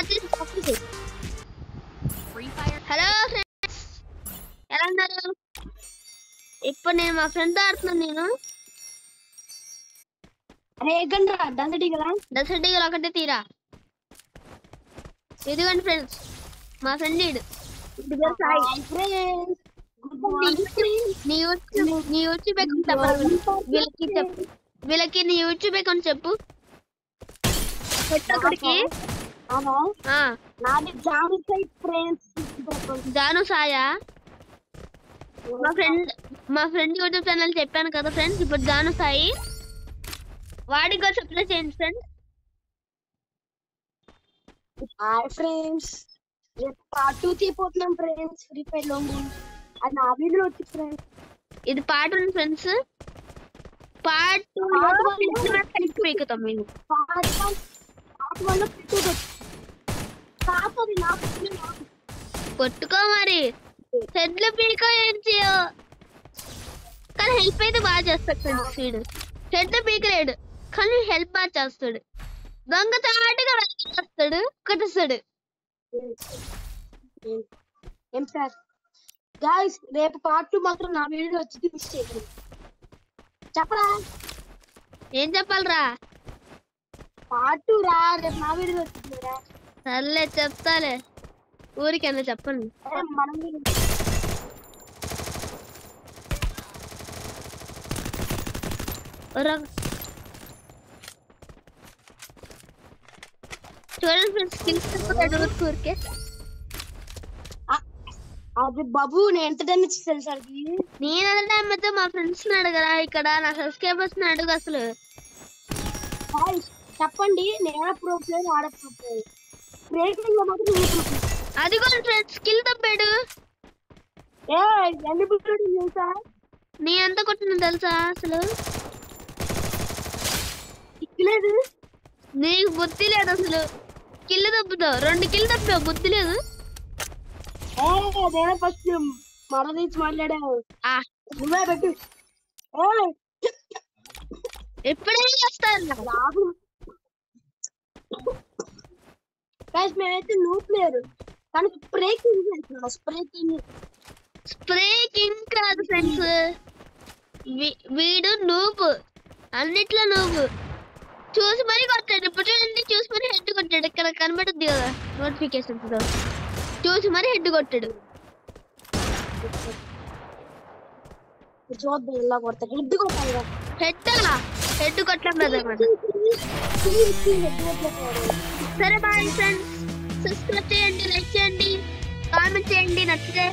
Hello friends, ఎలా ఉన్నారు? ఇప్పుడు నేను మా ఫ్రెండ్ తో ఆడుతున్నాను. నేను డసడిగల ఒకటే తీరా. ఇదిగోండి ఫ్రెండ్స్, మా ఫ్రెండ్ నీ యూట్యూబ్ అకౌంట్ చెప్పాలి. వీళ్ళకి నీ యూట్యూబ్ అకౌంట్ చెప్పు. జాను సాయా, మా ఫ్రెండ్ యూట్యూబ్ ఛానల్ చెప్పాను కదా ఫ్రెండ్స్. ఇప్పుడు జాను సాయి, వాడికి కూడా సప్లై చేయండి ఫ్రెండ్స్. హాయ్ ఫ్రెండ్స్, పార్ట్ 2 తీపోతున్నాం ఫ్రెండ్స్. ఫ్రీ ఫైర్ లో అది నా వీడియో వచ్చి ఫ్రెండ్స్. ఇది పార్ట్ 1 ఫ్రెండ్స్. పార్ట్ 2 ఎక్కుతాం మేము. కొట్టుకో మరి, హెడ్ల పీక ఏం చేయో. కానీ హెల్ప్ అయితే బాగా చేస్తాడు ఫ్రెండ్స్. వీడు హెడ్ పీకలేడు కానీ హెల్ప్ బాగా చేస్తాడు. దొంగ చాటుగా వస్తాడు, కొట్టేస్తాడు. ఏం సార్ గైస్, రేపు పార్ట్ 2 మాత్రం నా వీడియో వచ్చి మిస్ చేయకండి. చెప్పరా? ఏం చెప్పాలరా? పార్ట్ 2 రా, రేపు నా వీడియో వచ్చిందిరా. సర్లే చెప్తాలే, ఊరికన్నా చెప్పండి. చూడండి ఫ్రెండ్స్, స్కిల్స్ ఊరికే. అది బాబు, నేను ఎంత డ్యామేజ్ ఇస్తాను సార్? నేను ఎంత డ్యామేజ్ మా ఫ్రెండ్స్ ని అడగరా, ఇక్కడ నా సబ్స్క్రైబర్స్ ని అడుగు. అసలు చెప్పండి, నేను ప్రో ప్లేయర్, ఆడ ప్రో ప్లేయర్. అది కూడా ఫ్రెండ్స్ స్కిల్ తప్పాడు. నీ ఎంత కొట్టిన తెలుసా? అసలు నీకు బుద్ధి లేదు. అసలు కిల్ తప్పుతావు, 2 కిల్ తప్పావు, బుద్ధి లేదు. ఫస్ట్ మరదీసి మాట్లాడావు. ఎప్పుడైనా చేస్తారు. మేమైతే నూప్ లేరు, కానీ స్ప్రేకింగ్ కాదు ఫ్రెండ్స్. వీడు నూబ్, అన్నిట్లో నూబ్. చూసి మరీ కొట్టాడు. ఇప్పుడు చూడండి, చూసి మరీ హెడ్ కొట్టాడు. ఇక్కడ కనబడుద్ది కదా నోటిఫికేషన్, చూసి మరీ హెడ్ కొట్టాడు. హెడ్ కొట్టడం లేదన్నమాట. సరే బాయ్ ఫ్రెండ్స్, సబ్స్క్రైబ్ చేయండి, లైక్ చేయండి, కామెంట్ చేయండి నచ్చితే.